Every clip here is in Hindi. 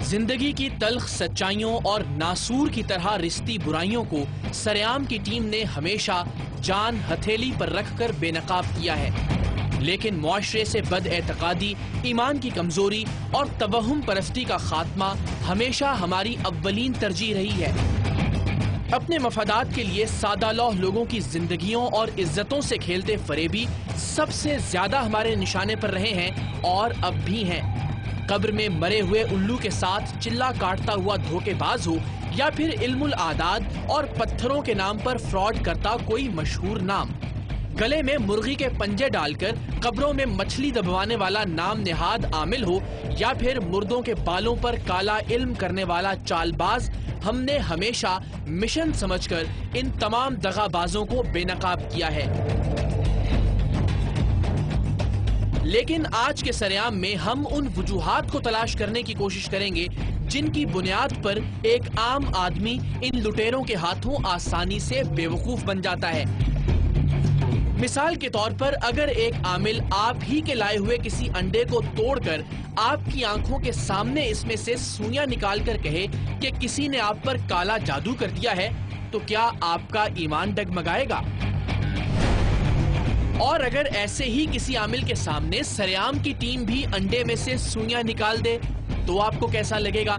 जिंदगी की तल्ख सच्चाइयों और नासूर की तरह रिश्ती बुराइयों को सरेआम की टीम ने हमेशा जान हथेली पर रखकर बेनकाब किया है, लेकिन मुआशरे से बदएतकादी, ईमान की कमजोरी और तवहुम परस्ती का खात्मा हमेशा हमारी अव्वलीन तरजीह रही है। अपने मफादात के लिए सादालौह लोगों की जिंदगियों और इज्जतों से खेलते फरेबी सबसे ज्यादा हमारे निशाने पर रहे हैं और अब भी हैं। कब्र में मरे हुए उल्लू के साथ चिल्ला काटता हुआ धोखेबाज हो या फिर इल्मुल आदाद और पत्थरों के नाम पर फ्रॉड करता कोई मशहूर नाम, गले में मुर्गी के पंजे डालकर कब्रों में मछली दबवाने वाला नाम नेहाद आमिल हो या फिर मुर्दों के बालों पर काला इल्म करने वाला चालबाज, हमने हमेशा मिशन समझकर इन तमाम दगाबाजों को बेनकाब किया है। लेकिन आज के सरेआम में हम उन वजूहात को तलाश करने की कोशिश करेंगे जिनकी बुनियाद पर एक आम आदमी इन लुटेरों के हाथों आसानी से बेवकूफ बन जाता है। मिसाल के तौर पर अगर एक आमिल आप ही के लाए हुए किसी अंडे को तोड़कर आपकी आंखों के सामने इसमें से सुइयां निकाल कर कहे कि किसी ने आप पर काला जादू कर दिया है, तो क्या आपका ईमान डगमगाएगा? और अगर ऐसे ही किसी आमिल के सामने सरेआम की टीम भी अंडे में से सुइयां निकाल दे तो आपको कैसा लगेगा?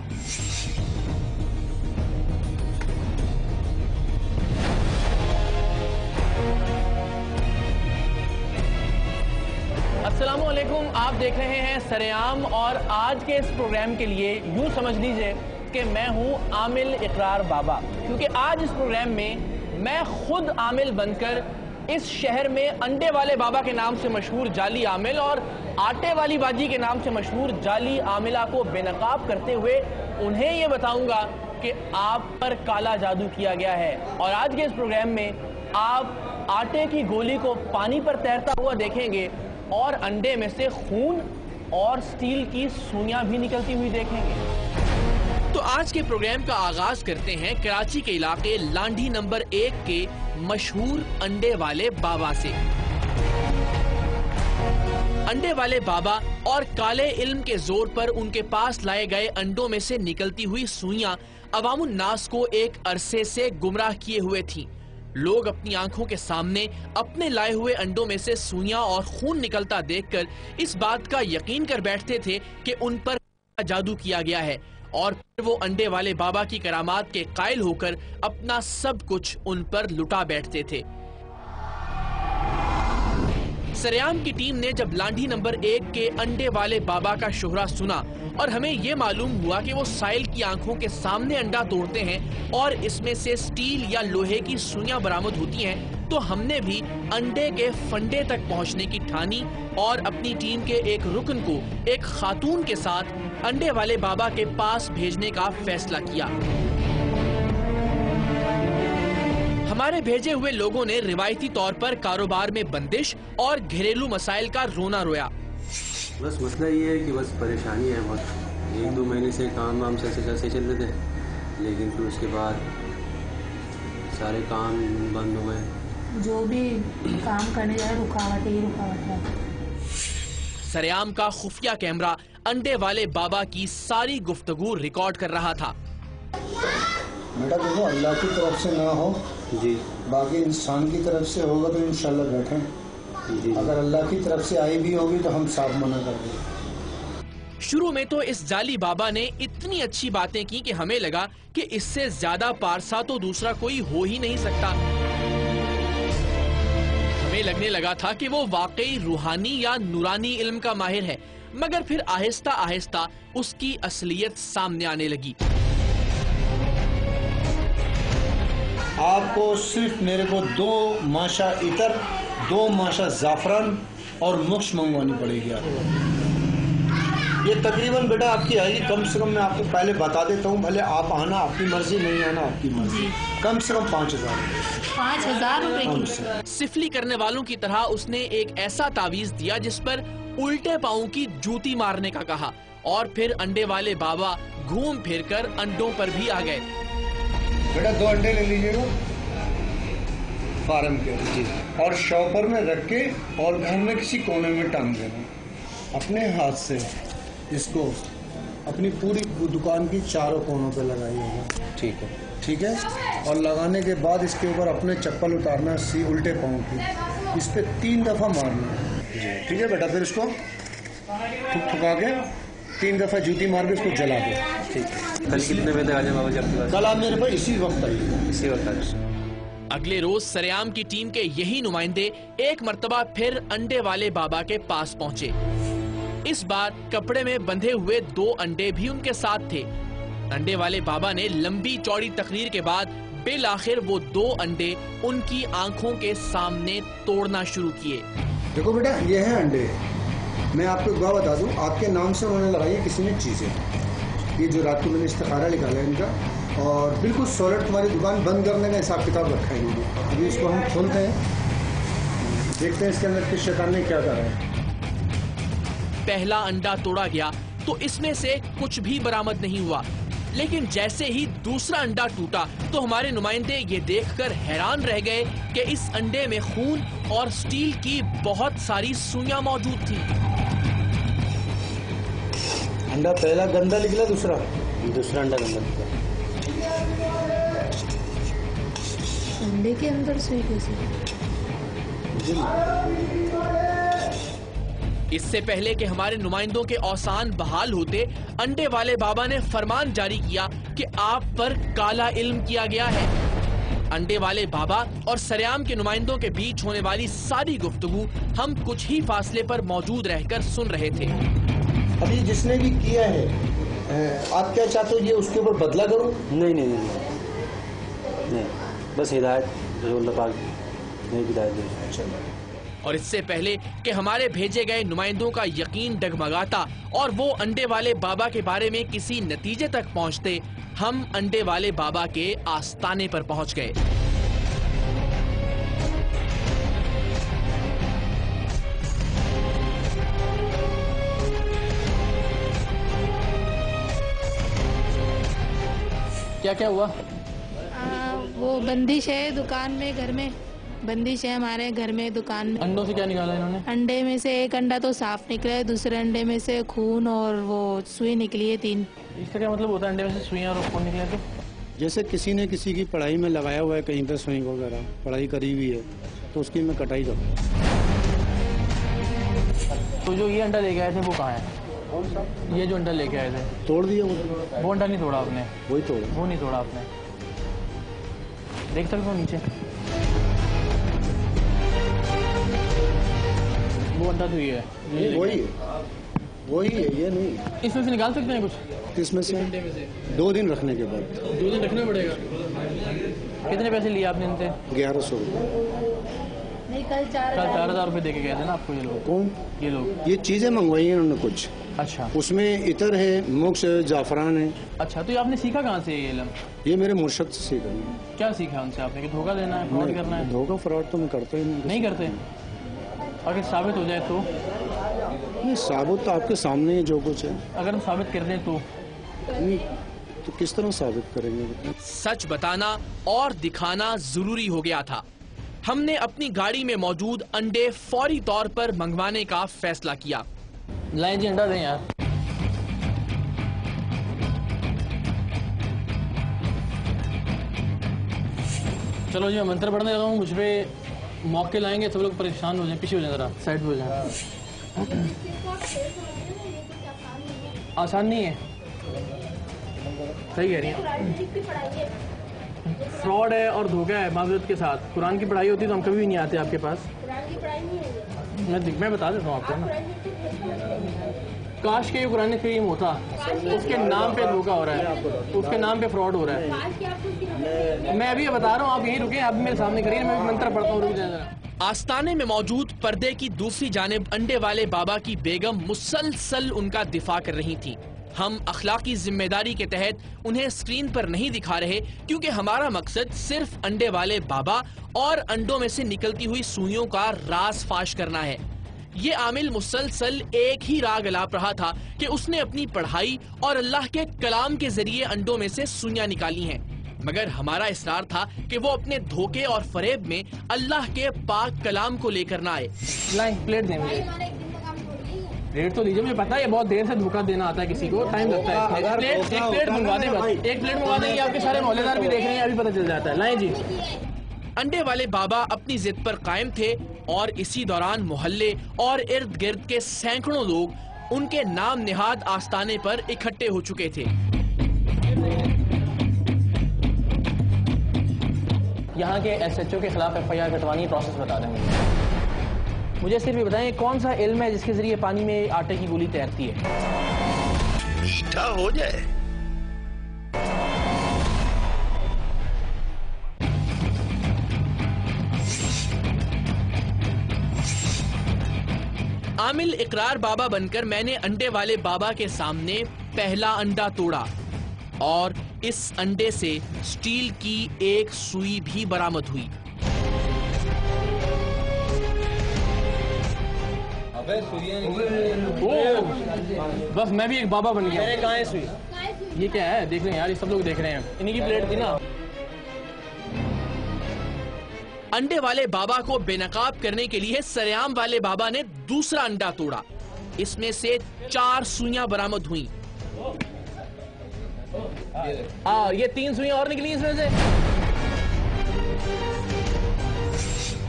अस्सलामुअलैकुम, आप देख रहे हैं सरेआम और आज के इस प्रोग्राम के लिए यूं समझ लीजिए कि मैं हूं आमिल इकरार बाबा, क्योंकि आज इस प्रोग्राम में मैं खुद आमिल बनकर इस शहर में अंडे वाले बाबा के नाम से मशहूर जाली आमिल और आटे वाली बाजी के नाम से मशहूर जाली आमिला को बेनकाब करते हुए उन्हें ये बताऊंगा कि आप पर काला जादू किया गया है। और आज के इस प्रोग्राम में आप आटे की गोली को पानी पर तैरता हुआ देखेंगे और अंडे में से खून और स्टील की सुइयां भी निकलती हुई देखेंगे। तो आज के प्रोग्राम का आगाज करते हैं कराची के इलाके लांढी नंबर 1 के मशहूर अंडे वाले बाबा से। अंडे वाले बाबा और काले इल्म के जोर पर उनके पास लाए गए अंडों में से निकलती हुई सुइयां अवामुन नास को एक अरसे से गुमराह किए हुए थीं। लोग अपनी आंखों के सामने अपने लाए हुए अंडों में से सुइयां और खून निकलता देखकर इस बात का यकीन कर बैठते थे कि उन पर जादू किया गया है और फिर वो अंडे वाले बाबा की करामात के कायल होकर अपना सब कुछ उन पर लुटा बैठते थे। सरेआम की टीम ने जब लांढी नंबर 1 के अंडे वाले बाबा का शोहरा सुना और हमें यह मालूम हुआ कि वो साइल की आंखों के सामने अंडा तोड़ते हैं और इसमें से स्टील या लोहे की सुइयां बरामद होती हैं, तो हमने भी अंडे के फंडे तक पहुंचने की ठानी और अपनी टीम के एक रुकन को एक खातून के साथ अंडे वाले बाबा के पास भेजने का फैसला किया। हमारे भेजे हुए लोगों ने रिवायती तौर पर कारोबार में बंदिश और घरेलू मसाइल का रोना रोया। बस मसला ये है कि बस परेशानी है बहुत। 1-2 महीने से काम वाम से चल रहे थे, लेकिन फिर उसके बाद सारे काम बंद हो गए। जो भी काम करने जाए रुकावट ही रुकावट है। सरेआम का खुफिया कैमरा अंडे वाले बाबा की सारी गुफ्तगू रिकॉर्ड कर रहा था। बेटा देखो, अल्लाह की तरफ से ना हो जी, बाकी इंसान की तरफ से होगा तो इंशाल्लाह बैठें जी। अगर अल्लाह की तरफ से आई भी होगी तो हम साफ मना कर देंगे। शुरू में तो इस जाली बाबा ने इतनी अच्छी बातें की कि हमें लगा कि इससे ज्यादा पारसा तो दूसरा कोई हो ही नहीं सकता। हमें लगने लगा था कि वो वाकई रूहानी या नूरानी इल्म का माहिर है, मगर फिर आहिस्ता आहिस्ता उसकी असलियत सामने आने लगी। आपको सिर्फ मेरे को 2 माशा इतर, 2 माशा जाफरान और मुक्ष मंगवानी पड़ेगी आपको। ये तकरीबन बेटा आपकी आएगी, कम से कम मैं आपको पहले बता देता हूँ, भले आप आना आपकी मर्जी, नहीं आना आपकी मर्जी, कम से कम 5,000 रुपए की। सिफली करने वालों की तरह उसने एक ऐसा तावीज दिया जिस पर उल्टे पाँव की जूती मारने का कहा और फिर अंडे वाले बाबा घूम फिर कर अंडों पर भी आ गए। बेटा 2 अंडे ले लीजिएगा फार्म के जी, और शॉपर में रख के और घर में किसी कोने में टांग देना। अपने हाथ से इसको अपनी पूरी दुकान की चारों कोनों पे लगाइएगा। ठीक है। ठीक है। और लगाने के बाद इसके ऊपर अपने चप्पल उतारना सी उल्टे पाँव की, इस पे 3 दफ़ा मारना है। ठीक है बेटा। फिर इसको ठुका के 3 दफ़ा जूती मार के इसको जला दो। ठीक है। कल कितने बजे तक आ जाए बाबा जी आपके पास? कल आप मेरे पास इसी वक्त आइए। इसी वक्त आ जाए। अगले रोज सरेआम की टीम के यही नुमाइंदे एक मर्तबा फिर अंडे वाले बाबा के पास पहुंचे। इस बार कपड़े में बंधे हुए 2 अंडे भी उनके साथ थे। अंडे वाले बाबा ने लंबी चौड़ी तकरीर के बाद बिल आखिर वो 2 अंडे उनकी आंखों के सामने तोड़ना शुरू किए। देखो बेटा, ये है अंडे। मैं आपको एक बात बता दूं, आपके नाम से उन्होंने लगाई है किसी ने चीजें। ये जो रात को मैंने इस्तिखारा निकाला है इनका, और बिल्कुल सॉलिड तुम्हारी दुकान बंद करने का हिसाब किताब रखा है इन्होंने। अभी इसको हम खोलते हैं, देखते हैं इसके अंदर किस शैतान ने क्या करा है। पहला अंडा तोड़ा गया तो इसमें से कुछ भी बरामद नहीं हुआ, लेकिन जैसे ही दूसरा अंडा टूटा तो हमारे नुमाइंदे ये देखकर हैरान रह गए कि इस अंडे में खून और स्टील की बहुत सारी सुइयां मौजूद थी। अंडा पहला गंदा निकला, दूसरा अंडा गंदा निकला। अंडे के अंदर सुई कैसे? इससे पहले कि हमारे नुमाइंदों के औसान बहाल होते, अंडे वाले बाबा ने फरमान जारी किया कि आप पर काला इल्म किया गया है। अंडे वाले बाबा और सरेआम के नुमाइंदों के बीच होने वाली सारी गुफ्तगू हम कुछ ही फासले पर मौजूद रहकर सुन रहे थे। अभी जिसने भी किया है, आप क्या चाहते हो, ये उसके ऊपर बदला करूं? नहीं, बस हिदायत जो अल्लाह पाक ने हिदायत दी। और इससे पहले कि हमारे भेजे गए नुमाइंदों का यकीन डगमगाता और वो अंडे वाले बाबा के बारे में किसी नतीजे तक पहुंचते, हम अंडे वाले बाबा के आस्ताने पर पहुंच गए। क्या क्या हुआ? वो बंदिश है दुकान में, घर में बंदिश है हमारे घर में, दुकान में। अंडों से क्या निकाला इन्होंने? अंडे में से एक अंडा तो साफ निकला है, दूसरे अंडे में से खून और वो सुई निकली है 3। इसका क्या मतलब होता है अंडे में से सुइयां और खून निकले? तो जैसे किसी ने किसी की पढ़ाई में लगाया हुआ है कहीं पर सुई वगैरह, पढ़ाई करी हुई है तो उसकी मैं कटाई करूँ। तो जो ये अंडा लेके आए थे वो कहाँ है? ये जो अंडा लेके आए थे तोड़ दिया वो अंडा नहीं तोड़ा आपने? वही तोड़ा। वो नहीं तोड़ा आपने? देख सकते हो नीचे वो अंडा तो ये है। वही है, ये नहीं। इसमें से निकाल सकते हैं कुछ? इसमें से 2 दिन रखने के बाद। 2 दिन रखना पड़ेगा। कितने पैसे लिए आपने इनसे? 1100 रुपये। नहीं, कल 4,000 रुपये दे के गए थे ना आपको ये लोग? कौन? ये लोग। ये चीजें मंगवाई हैं उन्होंने कुछ। अच्छा। उसमें इतर है, मोक्ष है, जाफरान है। अच्छा, तो ये आपने सीखा कहाँ से ये इल्म? ये मेरे मुर्शद से सीखा। क्या सीखा उनसे आपने कि धोखा देना है, फ्रॉड करना है? धोखा फ्रॉड तो मैं करता ही नहीं करते। अगर साबित हो जाए तो? नहीं, साबित तो आपके सामने ही जो कुछ है। अगर हम साबित कर दें तो? नहीं, तो किस तरह साबित करेंगे? सच बताना और दिखाना जरूरी हो गया था। हमने अपनी गाड़ी में मौजूद अंडे फौरी तौर पर मंगवाने का फैसला किया। लाएं जी, अंडा दें यार। चलो जी, मैं मंत्र पढ़ने लगा हूँ, मुझ पे मौके लाएंगे, सब लोग परेशान हो जाए, पीछे हो जाए, जरा साइड पे हो जाए। आसान नहीं है, सही कह रही हैं। फ्रॉड है और धोखा है माजूद के साथ। कुरान की पढ़ाई होती तो हम कभी भी नहीं आते आपके पास। मैं बता देता हूँ आपको ना, काश के ये कुरान करीम होता, उसके नाम पे धोखा हो रहा है, उसके नाम पे फ्रॉड हो रहा है। मैं अभी बता रहा हूँ, आप यहीं रुके, आप मेरे सामने करिए, मैं मंत्र पढ़ता हूँ, रुक जाए जरा। आस्ताने में मौजूद पर्दे की दूसरी जानिब अंडे वाले बाबा की बेगम मुसलसल उनका दिफा कर रही थी। हम अखलाकी जिम्मेदारी के तहत उन्हें स्क्रीन पर नहीं दिखा रहे, क्योंकि हमारा मकसद सिर्फ अंडे वाले बाबा और अंडों में से निकलती हुई सुइयों का राज फाश करना है। ये आमिल मुसलसल एक ही राग अलाप रहा था कि उसने अपनी पढ़ाई और अल्लाह के कलाम के जरिए अंडों में से सुइयां निकाली हैं, मगर हमारा इसरार था कि वो अपने धोखे और फरेब में अल्लाह के पाक कलाम को लेकर ना आए। लाइन प्लेट दें मुझे। प्लेट तो दीजिए, मुझे पता है ये बहुत देर से धोखा देना आता है किसी को, टाइम लगता है। एक प्लेट मंगवा दें बस, एक प्लेट मंगवा देंगे, आपके सारे मोहल्लेदार भी देख रहे हैं, अभी पता चल जाता है। लाएं जी। अंडे वाले बाबा अपनी जिद पर कायम थे और इसी दौरान मोहल्ले और इर्द गिर्द के सैकड़ों लोग उनके नाम निहाद आस्ताने पर इकट्ठे हो चुके थे। यहाँ के SHO के खिलाफ FIR कटवानी, प्रोसेस बता दें मुझे सिर्फ ये बताएं कौन सा इल्म है जिसके जरिए पानी में आटे की गोली तैरती है? मीठा हो जाए। आमिल इकरार बाबा बनकर मैंने अंडे वाले बाबा के सामने पहला अंडा तोड़ा और इस अंडे से स्टील की एक सुई भी बरामद हुई। बस मैं भी एक बाबा बन गया। कहाँ है सुई? ये क्या है? देख रहे हैं यार, ये सब लोग देख रहे हैं। इन्हीं की प्लेट थी ना। अंडे वाले बाबा को बेनकाब करने के लिए सरेआम वाले बाबा ने दूसरा अंडा तोड़ा। इसमें से 4 सुइयां बरामद हुई। ये 3 सुइयां और निकली इसमें से।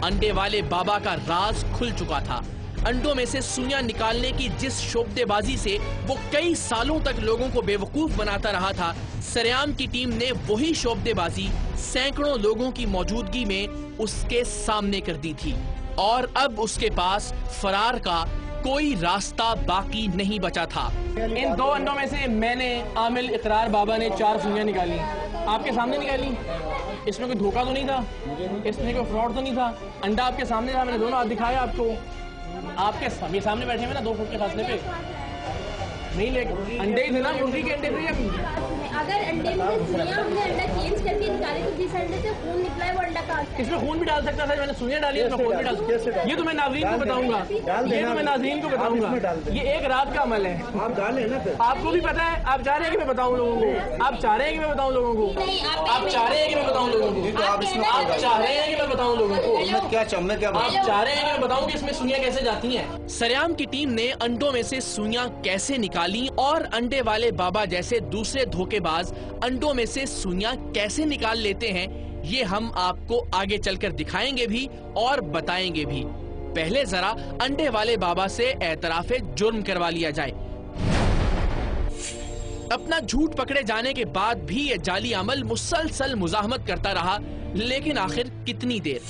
अंडे वाले बाबा का राज खुल चुका था। अंडों में से सुइयां निकालने की जिस शोबतेबाजी से वो कई सालों तक लोगों को बेवकूफ बनाता रहा था, सरेआम की टीम ने वही शोबतेबाजी सैकड़ों लोगों की मौजूदगी में उसके सामने कर दी थी और अब उसके पास फरार का कोई रास्ता बाकी नहीं बचा था। इन 2 अंडों में से मैंने आमिल इकरार बाबा ने 4 सुइयां निकाली, आपके सामने निकाली। इसमें कोई धोखा तो नहीं था, इसमें कोई फ्रॉड तो नहीं था। अंडा आपके सामने था, मैंने दोनों हाथ दिखाया आपको। आपके सामने बैठे हुए ना 2 फुट के फासले पे नहीं, लेकिन अंडे ही थे ना, मुर्गी के अंडे थे। अगर अंडे में से सुइयां हमने अंडा चेंज करके निकाले तो जिस अंडे से खून निकला है वो अंडा कहाँ से? इसमें खून भी डाल सकता था, मैंने सुइयां डाली, इसमें खून भी डाल सकता। ये तो मैं नाज़रीन को बताऊंगा, ये एक रात का अमल है। आप डालें ना फिर। आपको भी पता है, आप चाह रहे हैं कि मैं बताऊं लोगों को? आप चाह रहे हैं कि मैं बताऊं लोगों को? आप चाह रहे हैं कि मैं बताऊं लोगों को? आप चाह रहे हैं कि मैं बताऊं लोगों को? मैं क्या आप चाह रहे हैं कि मैं बताऊं कि इसमें सुइयां कैसे जाती हैं? सरेआम की टीम ने अंडों में से सुइयां कैसे निकाली और अंडे वाले बाबा जैसे दूसरे धोखेबाज अंडों में से सुइयां कैसे निकाल लेते हैं, ये हम आपको आगे चलकर दिखाएंगे भी और बताएंगे भी। पहले जरा अंडे वाले बाबा से एतराफे जुर्म करवा लिया जाए। अपना झूठ पकड़े जाने के बाद भी ये जाली अमल मुसलसल मुजाहमत करता रहा, लेकिन आखिर कितनी देर?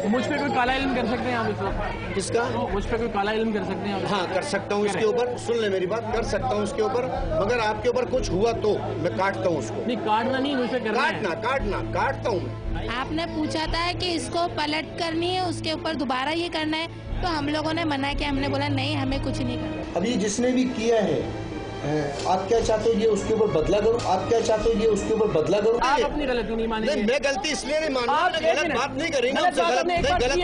मुझ पे कोई काला इल्म कर सकते हैं आप इस वक्त? किसका? मुझ पे कोई काला इल्म कर सकते हैं आप? हाँ, कर सकता हूँ। इसके ऊपर सुन ले मेरी बात, कर सकता हूँ इसके ऊपर, मगर आपके ऊपर कुछ हुआ तो मैं काटता हूँ उसको। नहीं, काटना नहीं, मुझे करना है। काटता हूँ मैं। आपने पूछा था कि इसको पलट करनी है, उसके ऊपर दोबारा ये करना है, तो हम लोगों ने मना किया। हमने बोला नहीं, हमें कुछ नहीं करना। अभी जिसने भी किया है, आप क्या चाहते हो ये उसके ऊपर बदला करो? आप क्या चाहते हो ये उसके ऊपर बदला करो? आप अपनी गलती नहीं मानेंगे। मैं गलती इसलिए नहीं मान रहा, गलत बात नहीं करी ना, गलत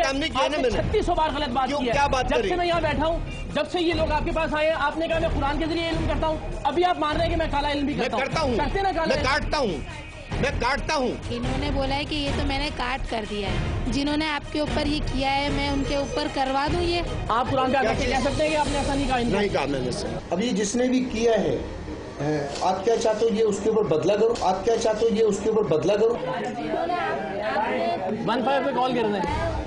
काम नहीं किया ना मैंने। 3600 बार गलत बात की है। क्या बात करी? जब से मैं यहाँ बैठा हूँ, जब से ये लोग आपके पास आए, आपने कहा मैं कुरान के जरिए इल्म करता हूँ। अभी आप मान रहे हैं कि मैं काला इल्म भी करता हूँ। मैं काटता हूँ। इन्होंने बोला है कि ये तो मैंने काट कर दिया है। जिन्होंने आपके ऊपर ये किया है, मैं उनके ऊपर करवा दूं ये? आप कुरान पे आकर कह सकते हैं कि आपने ऐसा नहीं कहा? नहीं कहा मैंने सर। अभी जिसने भी किया है, आप क्या चाहते हो ये उसके ऊपर बदला करो? आप क्या चाहते हो ये उसके ऊपर बदला करो? 15 पे कॉल कर रहे हैं।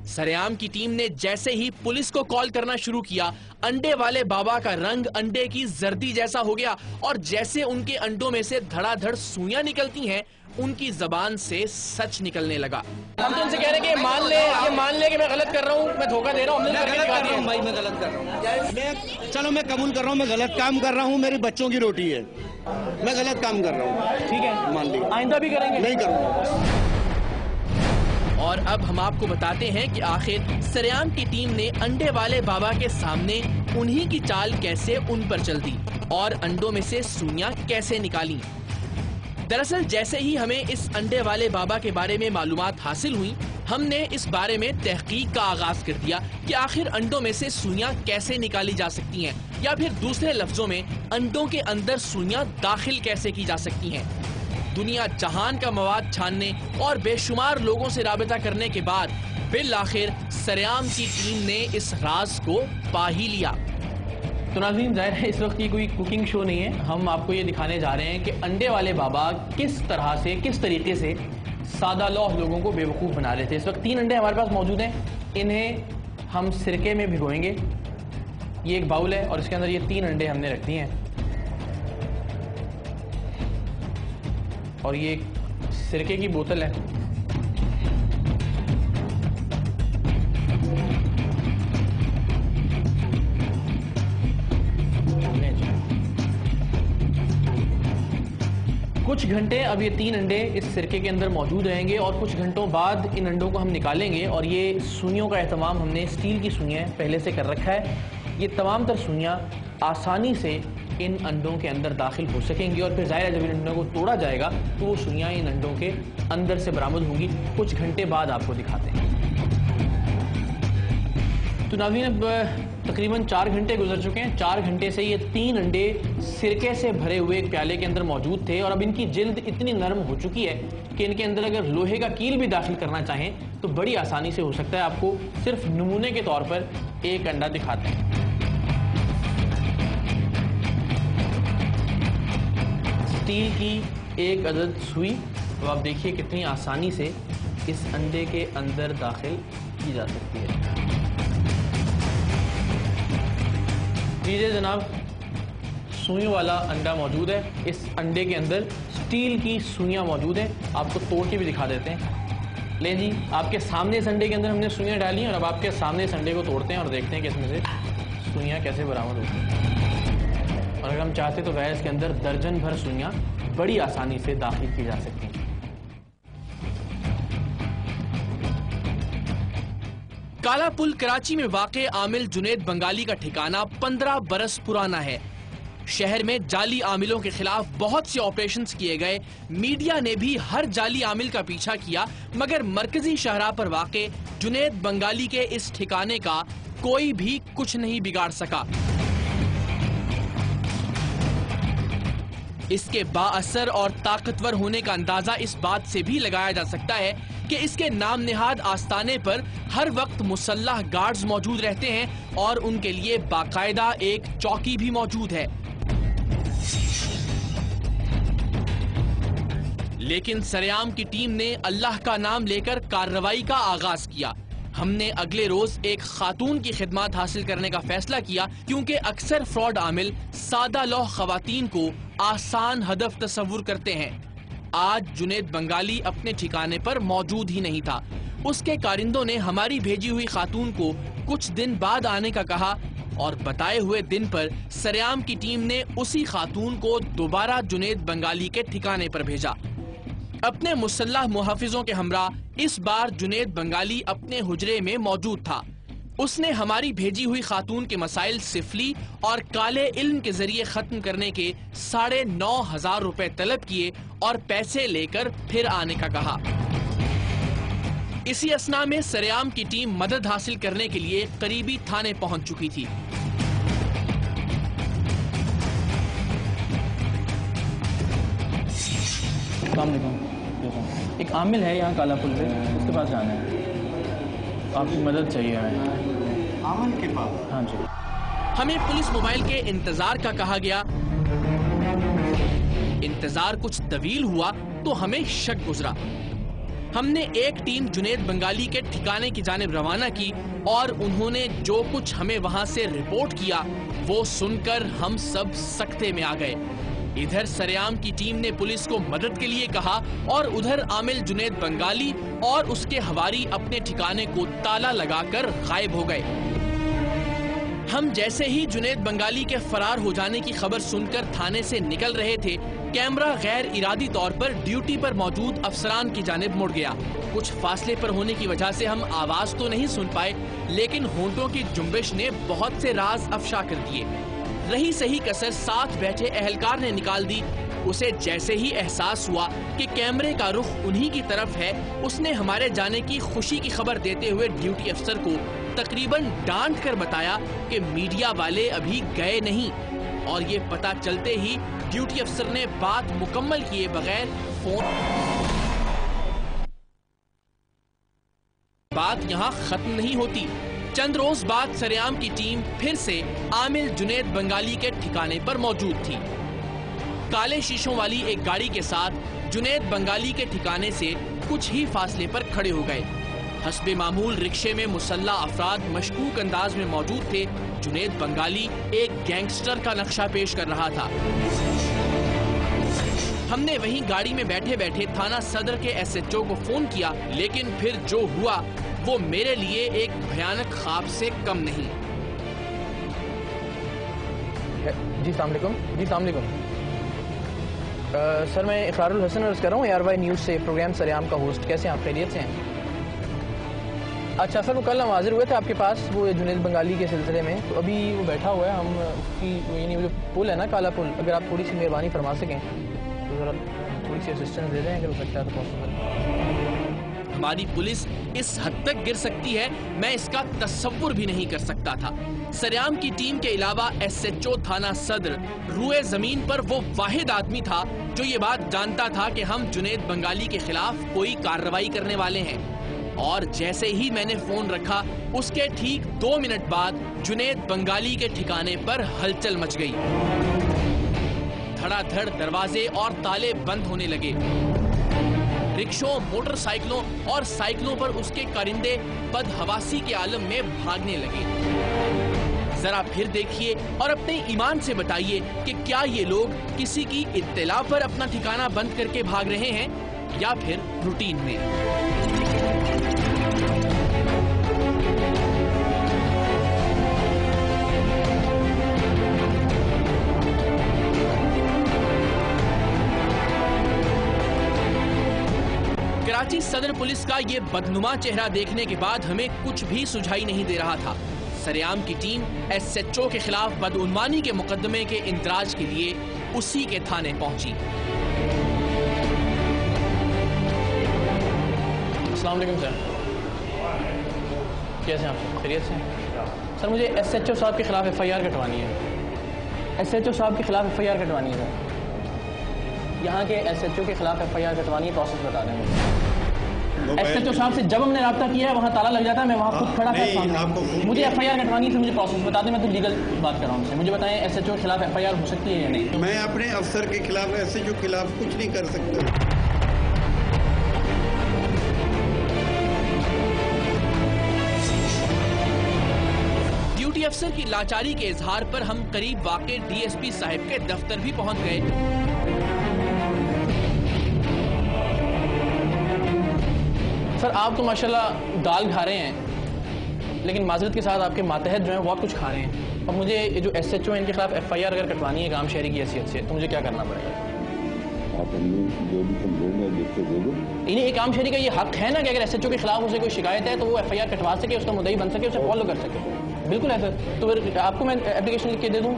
सरेआम की टीम ने जैसे ही पुलिस को कॉल करना शुरू किया, अंडे वाले बाबा का रंग अंडे की जर्दी जैसा हो गया और जैसे उनके अंडों में से धड़ाधड़ सुइयां निकलती हैं, उनकी जबान से सच निकलने लगा। हम तो उनसे कह रहे हैं कि मान ले कि मैं गलत कर रहा हूँ, मैं धोखा दे रहा हूँ, भाई मैं गलत कर रहा हूँ। चलो मैं कबूल कर रहा हूँ, मैं गलत काम कर रहा हूँ, मेरी बच्चों की रोटी है, मैं गलत काम कर रहा हूँ। ठीक है, मान लिया। आइंदा भी करेंगे? नहीं करूँगा। और अब हम आपको बताते हैं कि आखिर सरेआम की टीम ने अंडे वाले बाबा के सामने उन्हीं की चाल कैसे उन पर चल दी और अंडों में से सुइयां कैसे निकाली। दरअसल जैसे ही हमें इस अंडे वाले बाबा के बारे में मालूमात हासिल हुई, हमने इस बारे में तहकीक का आगाज कर दिया कि आखिर अंडों में से सुइयां कैसे निकाली जा सकती हैं, या फिर दूसरे लफ्जों में अंडों के अंदर सुइयां दाखिल कैसे की जा सकती हैं। दुनिया जहान का मवाद छानने और बेशुमार लोगों से राबिता करने के बाद बिल आखिर सरेआम की टीम ने इस राज को पा ही लिया। तो नाज़रीन, ज़ाहिर है इस वक्त ये कोई कुकिंग शो नहीं है, हम आपको ये दिखाने जा रहे हैं कि अंडे वाले बाबा किस तरह से, किस तरीके से सादा लौह लोगों को बेवकूफ़ बना रहे थे। इस वक्त 3 अंडे हमारे पास मौजूद हैं, इन्हें हम सिरके में भिगोएंगे। ये एक बाउल है और इसके अंदर ये 3 अंडे हमने रख दिए हैं और ये एक सिरके की बोतल है। कुछ घंटे अब ये 3 अंडे इस सिरके के अंदर मौजूद रहेंगे और कुछ घंटों बाद इन अंडों को हम निकालेंगे। और ये सुइयों का एहतमाम हमने स्टील की सुइयां पहले से कर रखा है। ये तमाम तर सुइयां आसानी से इन अंडों के अंदर दाखिल हो सकेंगी और फिर जाहिर है जब इन अंडों को तोड़ा जाएगा तो वो सुइयां इन अंडों के अंदर से बरामद होंगी। कुछ घंटे बाद आपको दिखाते हैं। तो नाज़रीन, अब तकरीबन 4 घंटे गुजर चुके हैं। 4 घंटे से ये 3 अंडे सिरके से भरे हुए एक प्याले के अंदर मौजूद थे और अब इनकी जिल्द इतनी नरम हो चुकी है कि इनके अंदर अगर लोहे का कील भी दाखिल करना चाहें तो बड़ी आसानी से हो सकता है। आपको सिर्फ नमूने के तौर पर एक अंडा दिखाते हैं। स्टील की एक अदद सुई, तो आप देखिए कितनी आसानी से इस अंडे के अंदर दाखिल की जा सकती है। लीजिए जनाब, सुइयों वाला अंडा मौजूद है। इस अंडे के अंदर स्टील की सुइयां मौजूद हैं। आपको तोड़ के भी दिखा देते हैं। लें जी, आपके सामने इस अंडे के अंदर हमने सुइयां डाली और अब आपके सामने इस अंडे को तोड़ते हैं और देखते हैं कि इसमें से सुइयां कैसे बरामद होती हैं। और अगर हम चाहते तो वह इसके अंदर दर्जन भर सुइयां बड़ी आसानी से दाखिल की जा सकती हैं। काला पुल कराची में वाक़े आमिल जुनेद बंगाली का ठिकाना 15 बरस पुराना है। शहर में जाली आमिलों के खिलाफ बहुत से ऑपरेशंस किए गए। मीडिया ने भी हर जाली आमिल का पीछा किया, मगर मरकजी शाहराह पर वाक़े जुनेद बंगाली के इस ठिकाने का कोई भी कुछ नहीं बिगाड़ सका। इसके बाअसर और ताकतवर होने का अंदाजा इस बात से भी लगाया जा सकता है कि इसके नाम निहाद आस्ताने पर हर वक्त मुसल्लह गार्ड्स मौजूद रहते हैं और उनके लिए बाकायदा एक चौकी भी मौजूद है। लेकिन सरेआम की टीम ने अल्लाह का नाम लेकर कार्रवाई का आगाज किया। हमने अगले रोज एक खातून की खिदमत हासिल करने का फैसला किया, क्योंकि अक्सर फ्रॉड आमिल सादा लौह खवातीन को आसान हदफ तस्वुर करते हैं। आज जुनेद बंगाली अपने ठिकाने पर मौजूद ही नहीं था। उसके कारिंदों ने हमारी भेजी हुई खातून को कुछ दिन बाद आने का कहा और बताए हुए दिन पर सरेआम की टीम ने उसी खातून को दोबारा जुनेद बंगाली के ठिकाने पर भेजा। अपने मुसल्लह मुहाफिजों के हमरा इस बार जुनेद बंगाली अपने हुजरे में मौजूद था। उसने हमारी भेजी हुई खातून के मसाइल सिफली और काले इल्म के जरिए खत्म करने के 9,500 रुपए तलब किए और पैसे लेकर फिर आने का कहा। इसी असना में सरेआम की टीम मदद हासिल करने के लिए करीबी थाने पहुंच चुकी थी। एक आमिल है यहाँ काला पुल पे, उसके पास जाना है, आपकी मदद चाहिए हमें। आमिल के पास? हाँ जी। हमें पुलिस मोबाइल के इंतजार का कहा गया। इंतजार कुछ तवील हुआ तो हमें शक गुजरा। हमने एक टीम जुनेद बंगाली के ठिकाने की जानिब रवाना की और उन्होंने जो कुछ हमें वहां से रिपोर्ट किया वो सुनकर हम सब सकते में आ गए। इधर सरेआम की टीम ने पुलिस को मदद के लिए कहा और उधर आमिल जुनेद बंगाली और उसके हवारी अपने ठिकाने को ताला लगाकर गायब हो गए। हम जैसे ही जुनेद बंगाली के फरार हो जाने की खबर सुनकर थाने से निकल रहे थे, कैमरा गैर इरादी तौर पर ड्यूटी पर मौजूद अफसरान की जानिब मुड़ गया। कुछ फासले पर होने की वजह से हम आवाज तो नहीं सुन पाए, लेकिन होंठों की जुम्बिश ने बहुत से राज अफशा कर दिए। रही सही कसर साथ बैठे एहलकार ने निकाल दी। उसे जैसे ही एहसास हुआ कि कैमरे का रुख उन्हीं की तरफ है, उसने हमारे जाने की खुशी की खबर देते हुए ड्यूटी अफसर को तकरीबन डांट कर बताया कि मीडिया वाले अभी गए नहीं। और ये पता चलते ही ड्यूटी अफसर ने बात मुकम्मल किए बगैर फोन। बात यहाँ खत्म नहीं होती। चंद रोज बाद सरेआम की टीम फिर से आमिल जुनेद बंगाली के ठिकाने पर मौजूद थी। काले शीशों वाली एक गाड़ी के साथ जुनेद बंगाली के ठिकाने से कुछ ही फासले पर खड़े हो गए। हस्बे मामूल रिक्शे में मुसल्ला अफराद मशकूक अंदाज में मौजूद थे। जुनेद बंगाली एक गैंगस्टर का नक्शा पेश कर रहा था। हमने वहीं गाड़ी में बैठे बैठे थाना सदर के SHO को फोन किया, लेकिन फिर जो हुआ वो मेरे लिए एक भयानक ख्वाब से कम नहीं। जी अस्सलाम वालेकुम। जी अस्सलाम वालेकुम। सर मैं इकरारुल हसन अर्ज़ कर रहा हूँ ARY न्यूज़ से, प्रोग्राम सरेआम का होस्ट। कैसे हैं आप? खैरियत से हैं? अच्छा सर, वो कल हम हाजिर हुए थे आपके पास वो जुनेद बंगाली के सिलसिले में, तो अभी वो बैठा हुआ है। हम उसकी यानी जो पुल है ना, काला पुल, अगर आप थोड़ी सी मेहरबानी फरमा सकें तो ज़रा थोड़ी सी असिस्टेंस दे दें अगर हो सकता है तो पॉसिबल। हमारी पुलिस इस हद तक गिर सकती है, मैं इसका तस्वुर भी नहीं कर सकता था। सरेआम की टीम के अलावा SHO थाना सदर रुए जमीन पर वो वाहिद आदमी था जो ये बात जानता था कि हम जुनेद बंगाली के खिलाफ कोई कार्रवाई करने वाले हैं। और जैसे ही मैंने फोन रखा उसके ठीक 2 मिनट बाद जुनेद बंगाली के ठिकाने पर हलचल मच गई। धड़ाधड़ दरवाजे और ताले बंद होने लगे। रिक्शों, मोटरसाइकिलों और साइकिलों पर उसके कारिंदे बदहवासी के आलम में भागने लगे। जरा फिर देखिए और अपने ईमान से बताइए कि क्या ये लोग किसी की इत्तला पर अपना ठिकाना बंद करके भाग रहे हैं या फिर रूटीन में। कराची सदर पुलिस का ये बदनुमा चेहरा देखने के बाद हमें कुछ भी सुझाई नहीं दे रहा था। सरेआम की टीम SHO के खिलाफ बदउनवानी के मुकदमे के इंदराज के लिए उसी के थाने पहुंची। अस्सलाम वालेकुम सर, कैसे हैं आप? खैरियत से? सर मुझे SHO साहब के खिलाफ FIR कटवानी है। SHO साहब के खिलाफ FIR कटवानी है सर। यहाँ के SHO के खिलाफ FIR कटवानी है, प्रोसेस बता दें। SHO साहब से जब हमने रब्ता किया है वहाँ ताला लग जाता है, मैं वहाँ खुद खड़ा था। मुझे FIR कटवानी है, मुझे प्रोसेस बता दें। मैं तो लीगल बात कर रहा हूँ। मुझे बताएं SHO के खिलाफ FIR हो सकती है या नहीं? मैं अपने अफसर के खिलाफ SHO के खिलाफ कुछ नहीं कर सकता। ड्यूटी अफसर की लाचारी के इजहार पर हम करीब वाक़े DSP साहब के दफ्तर भी पहुंच गए। सर आप तो माशाल्लाह दाल खा रहे हैं, लेकिन माजरत के साथ आपके मातहत जो हैं बहुत कुछ खा रहे हैं। अब मुझे ये जो SHO है इनके खिलाफ FIR अगर कटवानी है काम शहरी की हैसियत से, तो मुझे क्या करना पड़ेगा? आप जो भी समझेंगे जिससे दे दो। इन्हें एक आम शहरी का ये हक है ना कि अगर SHO के खिलाफ उसे कोई शिकायत है तो वो FIR कटवा सके, उसका मुद्दई बन सके, उसे फॉलो कर सके। बिल्कुल है सर। तो फिर आपको मैं एप्लीकेशन लिख के दे दूँ?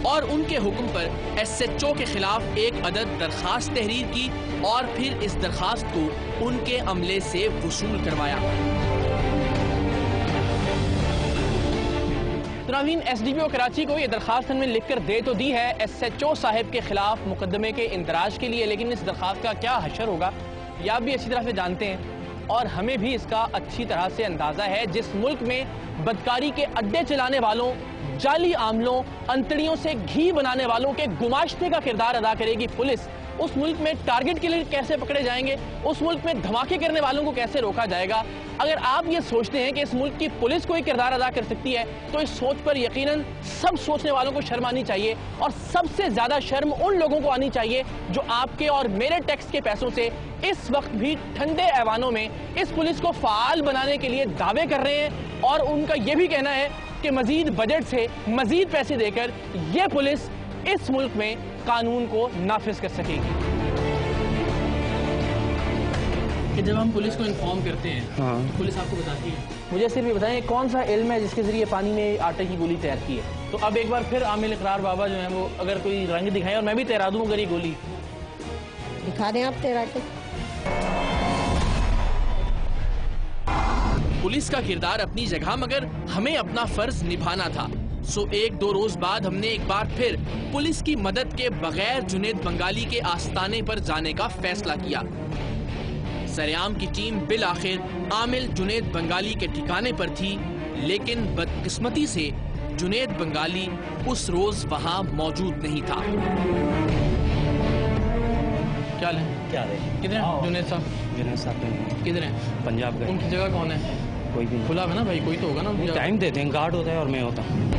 और उनके हुक्म पर SHO के खिलाफ एक अदद दरखास्त तहरीर की और फिर इस दरखास्त को उनके अमले से वसूल करवाया। नाज़रीन, SDPO कराची को ये दरखास्त हमने लिखकर दे तो दी है SHO साहब के खिलाफ मुकदमे के इंदराज के लिए, लेकिन इस दरखास्त का क्या हशर होगा ये आप भी अच्छी तरह से जानते हैं और हमें भी इसका अच्छी तरह से अंदाजा है। जिस मुल्क में बदकारी के अड्डे चलाने वालों, जाली आमलों, अंतड़ियों से घी बनाने वालों के गुमाश्ते का किरदार अदा करेगी पुलिस, उस मुल्क में टारगेट किलर कैसे पकड़े जाएंगे, उस मुल्क में धमाके करने वालों को कैसे रोका जाएगा। अगर आप ये सोचते हैं कि इस मुल्क की पुलिस कोई किरदार अदा कर सकती है तो इस सोच पर यकीनन सब सोचने वालों को शर्म आनी चाहिए और सबसे ज्यादा शर्म उन लोगों को आनी चाहिए जो आपके और मेरे टैक्स के पैसों से इस वक्त भी ठंडे ऐवानों में इस पुलिस को फाल बनाने के लिए दावे कर रहे हैं और उनका यह भी कहना है कि मजीद बजट से मजीद पैसे देकर यह पुलिस इस मुल्क में कानून को नाफिज कर सकेगी। कि जब हम पुलिस को इन्फॉर्म करते हैं तो पुलिस आपको बताती है। मुझे सिर्फ ये बताएं कौन सा इल्म है जिसके जरिए पानी में आटे की गोली तैयार की है। तो अब एक बार फिर आमिल इकरार बाबा जो है वो अगर कोई रंग दिखाएं और मैं भी तैरा दूं अगर ये गोली दिखा दें आप तैरा के। पुलिस का किरदार अपनी जगह, मगर हमें अपना फर्ज निभाना था। सो एक दो रोज बाद हमने एक बार फिर पुलिस की मदद के बगैर जुनेद बंगाली के आस्ताने पर जाने का फैसला किया। सरेआम की टीम बिल आखिर आमिल जुनेद बंगाली के ठिकाने पर थी, लेकिन बदकिस्मती से जुनेद बंगाली उस रोज वहां मौजूद नहीं था। क्या है? क्या है? किधर है जुनेद साहब? जुनेद साहब किधर है? पंजाब गए। उनकी जगह कौन है? कोई भी खुला है ना भाई, कोई तो होगा ना। टाइम देते हैं, गार्ड होता है और मैं होता हूँ।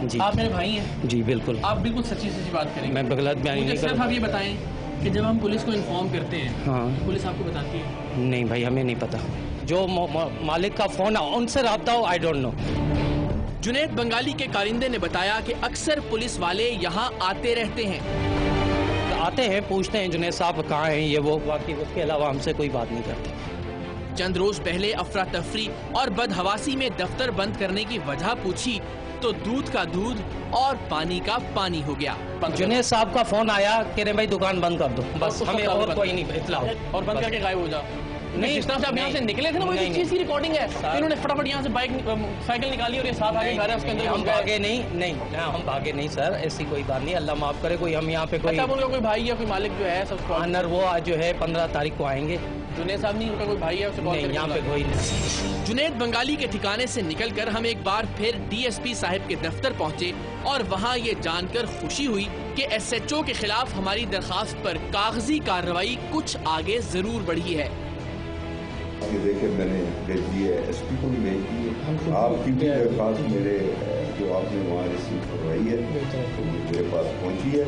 जी आप मेरे भाई हैं? जी बिल्कुल। आप बिल्कुल सच्ची सच्ची बात करेंगे। मैं गलत बयान नहीं कर रहा। आप ये बताएं कि जब हम पुलिस को इन्फॉर्म करते हैं, हाँ, पुलिस आपको बताती है? नहीं भाई, हमें नहीं पता। जो मालिक का फोन है उनसे रब्ता हो, I don't know. Junaid Bengali के कारिंदे ने बताया कि अक्सर पुलिस वाले यहाँ आते रहते हैं। आते हैं, पूछते हैं जुनेद साहब कहाँ हैं, ये वो, बाकी उसके अलावा हमसे कोई बात नहीं करते। चंद रोज पहले अफरा तफरी और बदहवासी में दफ्तर बंद करने की वजह पूछी तो दूध का दूध और पानी का पानी हो गया। जुनेद साहब का फोन आया कि रे भाई दुकान बंद कर दो, बस हमें और कोई नहीं इतला हो, और बंद करके गायब हो जा। नहीं, जिस तरह से आप यहाँ से निकले थे ना, वो इस चीज की रिकॉर्डिंग है। इन्होंने फटाफट यहाँ से साइकिल निकाली और ये साथ आगे जा रहे हैं, उसके अंदर हम भागे नहीं, हम भागे नहीं सर, ऐसी कोई बात नहीं, अल्लाह माफ करे। कोई हम यहाँ पे कोई उनका कोई भाई या कोई मालिक जो है सब ऑनर, वो जो है 15 तारीख को आएंगे। जुनेद साहब नहीं, उनका कोई भाई है, उसे नहीं, यहाँ पे कोई नहीं। जुनेद बंगाली के ठिकाने से निकलकर हम एक बार फिर डीएसपी साहब के दफ्तर पहुंचे और वहां ये जानकर खुशी हुई कि एसएचओ के खिलाफ हमारी दरखास्त पर कागजी कार्रवाई कुछ आगे जरूर बढ़ी है। ये देखे मैंने भेज दी है, एसपी को भी भेज दी है। आपकी भी दरखास्त मेरे जो आपने वहाँ रिसीव करवाई है तो मेरे पास पहुँची है,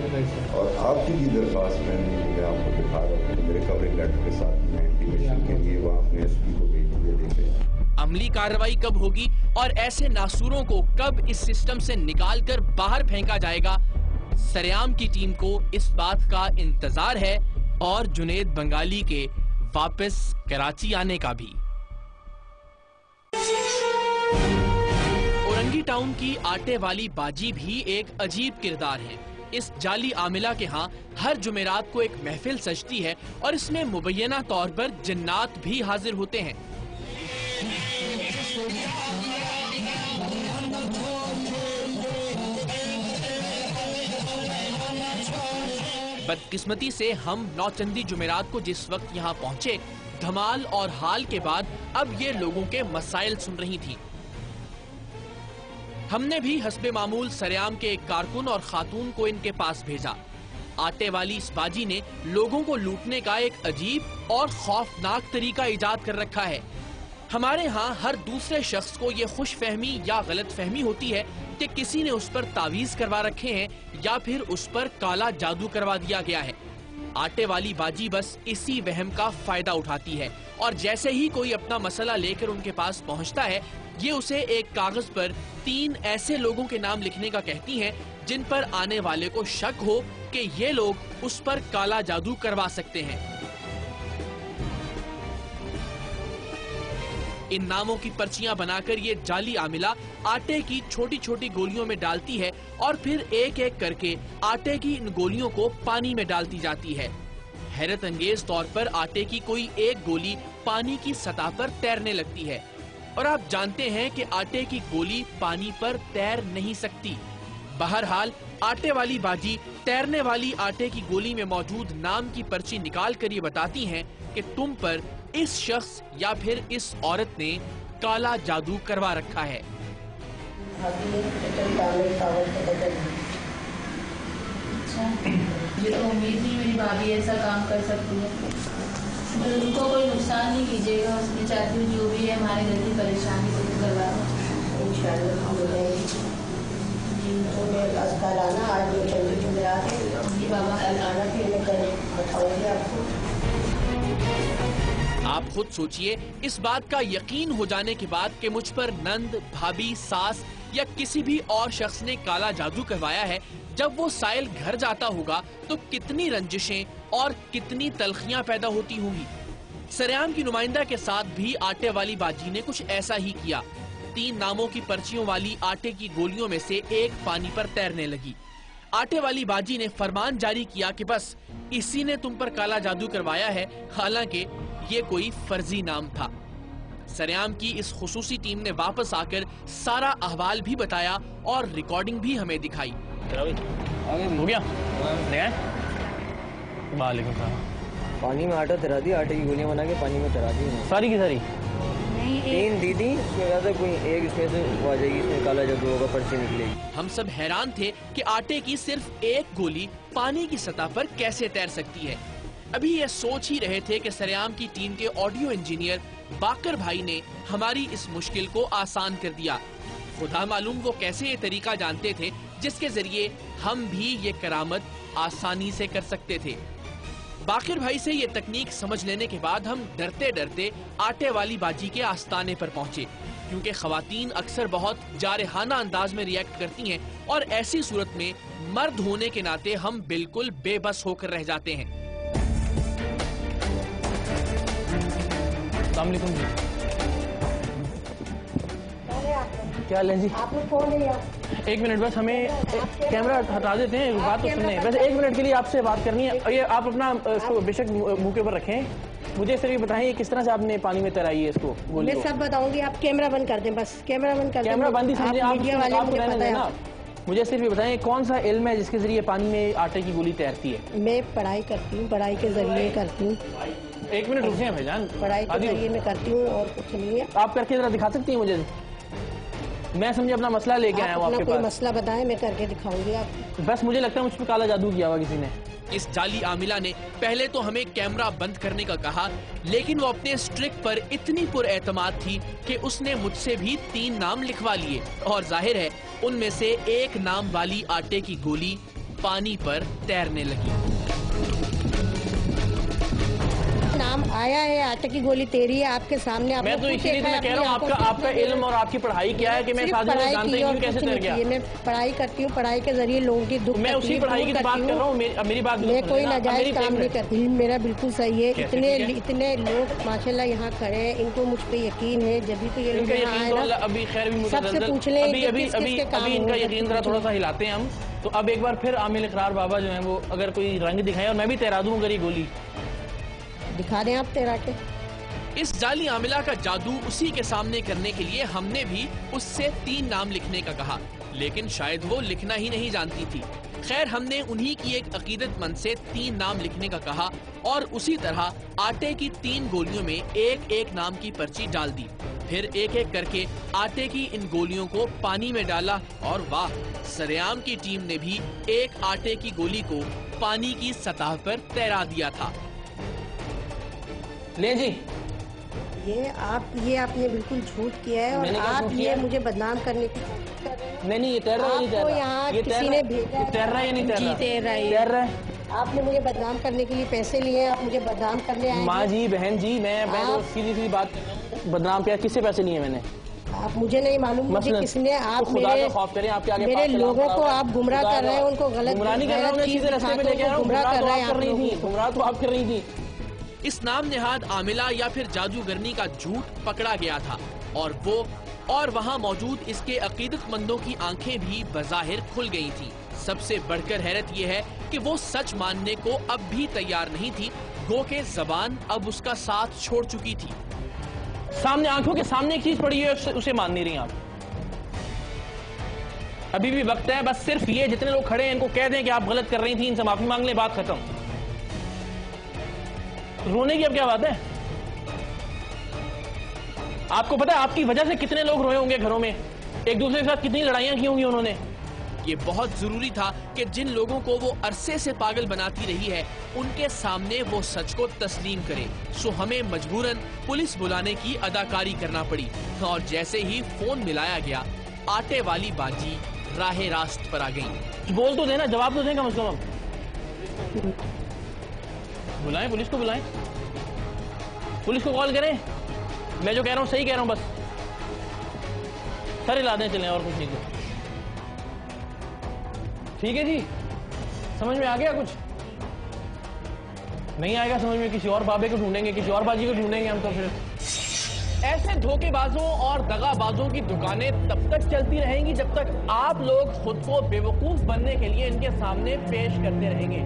और आपकी भी दरखास्त मैं आपको दिखा रहा हूँ मेरे कवरिंग लेटर के साथ में इंटीमेशन के लिए वहाँ अपने एसपी को भेज दिए। देखे अमली कार्रवाई कब होगी और ऐसे नासूरों को कब इस सिस्टम से निकालकर बाहर फेंका जाएगा, सरेआम की टीम को इस बात का इंतजार है और जुनेद बंगाली के वापस कराची आने का भी। औरंगी टाउन की आटे वाली बाजी भी एक अजीब किरदार है। इस जाली आमिला के यहाँ हर जुमेरात को एक महफिल सजती है और इसमें मुबैना तौर पर जिन्नात भी हाजिर होते हैं। बदकिस्मती से हम नौचंदी जुमेरात को जिस वक्त यहाँ पहुँचे, धमाल और हाल के बाद अब ये लोगों के मसाइल सुन रही थी। हमने भी हस्बे मामूल सरेआम के एक कारकुन और खातून को इनके पास भेजा। आटे वाली इस बाजी ने लोगों को लूटने का एक अजीब और खौफनाक तरीका इजाद कर रखा है। हमारे यहाँ हर दूसरे शख्स को ये खुशफहमी या गलत फहमी होती है कि किसी ने उस पर तावीज करवा रखे हैं या फिर उस पर काला जादू करवा दिया गया है। आटे वाली बाजी बस इसी वहम का फायदा उठाती है और जैसे ही कोई अपना मसला लेकर उनके पास पहुंचता है, ये उसे एक कागज पर 3 ऐसे लोगों के नाम लिखने का कहती हैं जिन पर आने वाले को शक हो कि ये लोग उस पर काला जादू करवा सकते हैं। इन नामों की पर्चियां बनाकर ये जाली आमिला आटे की छोटी छोटी गोलियों में डालती है और फिर एक एक करके आटे की इन गोलियों को पानी में डालती जाती है। हैरत अंगेज तौर पर आटे की कोई एक गोली पानी की सतह पर तैरने लगती है और आप जानते हैं कि आटे की गोली पानी पर तैर नहीं सकती। बहरहाल आटे वाली बाजी तैरने वाली आटे की गोली में मौजूद नाम की पर्ची निकाल कर ये बताती हैं कि तुम पर इस शख्स या फिर इस औरत ने काला जादू करवा रखा है। ये तो उम्मीद नहीं मेरी भाभी ऐसा काम कर सकती है। तो उनको कोई नुकसान नहीं कीजिएगा, उसकी चाहती हूँ जो भी है हमारे घर की परेशानी दूर करवा दो। इंशाल्लाह हम बताएंगे। कल आना, आज जी बाबा कल आना, फिर मैं कल बताऊंगी आपको। आप खुद सोचिए, इस बात का यकीन हो जाने के बाद कि मुझ पर नंद, भाभी, सास या किसी भी और शख्स ने काला जादू करवाया है, जब वो साइल घर जाता होगा तो कितनी रंजिशें और कितनी तलखियां पैदा होती होंगी। सरेआम की नुमाइंदा के साथ भी आटे वाली बाजी ने कुछ ऐसा ही किया। 3 नामों की पर्चियों वाली आटे की गोलियों में से एक पानी पर तैरने लगी। आटे वाली बाजी ने फरमान जारी किया कि बस इसी ने तुम पर काला जादू करवाया है, हालांकि ये कोई फर्जी नाम था। सरेआम की इस खुसूसी टीम ने वापस आकर सारा अहवाल भी बताया और रिकॉर्डिंग भी हमें दिखाई। हो गया? वालेकुम सलाम। पानी में आटा तरा दी, आटे की गोलियां बना के पानी में तरा दी सारी की सारी। 3 दीदी, इसमें वैसे कोई एक इसमें से वो आ जाएगी, इसमें काला जादू होगा, पर्ची निकलेगी। हम सब हैरान थे कि आटे की सिर्फ एक गोली पानी की सतह पर कैसे तैर सकती है। अभी ये सोच ही रहे थे कि सरेआम की टीम के ऑडियो इंजीनियर बाकर भाई ने हमारी इस मुश्किल को आसान कर दिया। खुदा मालूम वो कैसे ये तरीका जानते थे जिसके जरिए हम भी ये करामत आसानी से कर सकते थे। बाकर भाई से ये तकनीक समझ लेने के बाद हम डरते डरते आटे वाली बाजी के आस्ताने पर पहुंचे, क्योंकि खवातीन अक्सर बहुत जारहाना अंदाज में रिएक्ट करती हैं और ऐसी सूरत में मर्द होने के नाते हम बिल्कुल बेबस होकर रह जाते हैं। अस्सलाम वालेकुम जी। क्या लें जी? आपने फोन लिया? एक मिनट बस, हमें कैमरा हटा देते हैं, बात तो सुनने हैं। बस 1 मिनट के लिए आपसे बात करनी है। ये आप अपना इसको बेशक मुंह के ऊपर रखें, मुझे सिर्फ ये बताएं किस तरह से आपने पानी में तैराई है इसको। मैं सब बताऊंगी, आप कैमरा बंद कर दें, बस कैमरा बंद कर दें। कैमरा बंद ही समझे आप, मीडिया वाले मुझे पता है। मुझे सिर्फ ये बताएं कौन सा इल्म है जिसके जरिए पानी में आटे की गोली तैरती है? मैं पढ़ाई करती हूँ, पढ़ाई के जरिए करती हूँ। 1 मिनट रुके हैं भाईजान, पढ़ाई के जरिए मैं करती हूँ और कुछ नहीं है। आप करके जरा दिखा सकती हैं मुझे? मैं समझे अपना मसला लेके आया हूँ आपके पास। कोई मसला बताएं, मैं करके दिखाऊंगी आपको। बस मुझे लगता है मुझ पर काला जादू किया हुआ किसी ने। इस जाली आमिला ने पहले तो हमें कैमरा बंद करने का कहा, लेकिन वो अपने स्ट्रिक पर इतनी पुरएतमाद थी कि उसने मुझसे भी 3 नाम लिखवा लिए और जाहिर है उनमें से एक नाम वाली आटे की गोली पानी पर तैरने लगी। नाम आया है, आटे की गोली तेरी है आपके सामने। मैं तो इसीलिए मैं कह रहा हूँ आपका इल्म और आपकी पढ़ाई क्या है कि मैं साथ में जानते हैं कैसे तैर गया। मैं पढ़ाई करती हूँ, पढ़ाई के जरिए लोगों की दुख मैं उसी पढ़ाई की बात कर रहा हूँ, मेरी बात मैं कोई नाजायज काम नहीं करती। मेरा बिल्कुल सही है। इतने लोग माशाल्लाह यहाँ खड़े हैं, इनको मुझ पे यकीन है। जब भी तो ये लोग अभी खैर भी सबसे पूछ लें अभी इनका यकीन जरा थोड़ा सा हिलाते हैं हम। तो अब एक बार फिर आमिल इकरार बाबा जो है वो अगर कोई रंग दिखाए और मैं भी तैरा दूँ अगर ये गोली दिखा दें आप तैरा के। इस जाली आमिला का जादू उसी के सामने करने के लिए हमने भी उससे 3 नाम लिखने का कहा, लेकिन शायद वो लिखना ही नहीं जानती थी। खैर हमने उन्हीं की एक अकीदतमंद से 3 नाम लिखने का कहा और उसी तरह आटे की 3 गोलियों में एक एक नाम की पर्ची डाल दी। फिर एक एक करके आटे की इन गोलियों को पानी में डाला और वाह, सरेआम की टीम ने भी एक आटे की गोली को पानी की सतह पर तैरा दिया था। ले जी, ये आपने बिल्कुल झूठ किया है और आप ये मुझे बदनाम करने की नहीं, ये तैर रहा है, आपको यहाँ किसी ने भेजा है। तैर रहा है या नहीं तैर रहा है? आपने मुझे बदनाम करने के लिए पैसे लिए, आप मुझे बदनाम करने आए। माँ जी, बहन जी, मैं तो सीधी बात कर रहा हूँ, बदनाम क्या, किससे पैसे लिए मैंने? आप मुझे नहीं मालूम मुझे किसने। आप मेरे लोगों को आप गुमराह कर रहे हैं, उनको गलत गुमराह नहीं कर रहा हूँ, सीधे रास्ते पे लेके आ रहा हूँ। गुमराह कर रहे हैं, गुमराह तो आप कर रही थी। इस नाम नेहाद आमिला या फिर जादूगरनी का झूठ पकड़ा गया था और वहाँ मौजूद इसके अकीदतमंदों की आंखें भी बज़ाहिर खुल गई थीं। सबसे बढ़कर हैरत यह है कि वो सच मानने को अब भी तैयार नहीं थी, गो के ज़बान अब उसका साथ छोड़ चुकी थी। सामने आंखों के सामने एक चीज पड़ी है, उसे मान नहीं रही आप। अभी भी वक्त है, बस सिर्फ ये जितने लोग खड़े हैं इनको कह दें कि आप गलत कर रही थी, इनसे माफी मांग लें, बात खत्म। रोने की अब क्या बात है? आपको पता है आपकी वजह से कितने लोग रोए होंगे घरों में, एक दूसरे के साथ कितनी लड़ाइयां की होंगी उन्होंने। ये बहुत जरूरी था कि जिन लोगों को वो अरसे से पागल बनाती रही है उनके सामने वो सच को तस्लीम करे। सो हमें मजबूरन पुलिस बुलाने की अदाकारी करना पड़ी और जैसे ही फोन मिलाया गया आटे वाली बाजी राहे रास्त पर आ गई। बोल तो देना, जवाब तो दें कम से कम। बुलाएं पुलिस को, बुलाएं पुलिस को, कॉल करें। मैं जो कह रहा हूं सही कह रहा हूं, बस सर हिला दें, चलें और कुछ नहीं। तो ठीक है जी, समझ में आ गया? कुछ नहीं आएगा समझ में, किसी और बाबे को ढूंढेंगे, किसी और बाजी को ढूंढेंगे हम। तो फिर ऐसे धोखेबाजों और दगाबाजों की दुकानें तब तक चलती रहेंगी जब तक आप लोग खुद को बेवकूफ बनने के लिए इनके सामने पेश करते रहेंगे।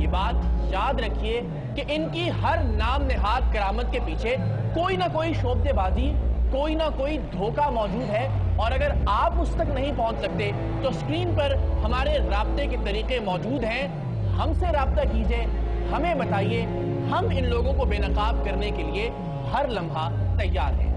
ये बात याद रखिए, कि इनकी हर नाम नेहाद करामत के पीछे कोई ना कोई शोबदेबाजी, कोई ना कोई धोखा मौजूद है। और अगर आप उस तक नहीं पहुंच सकते तो स्क्रीन पर हमारे राब्ते के तरीके मौजूद हैं, हमसे राब्ता कीजिए, हमें बताइए, हम इन लोगों को बेनकाब करने के लिए हर लम्हा तैयार हैं।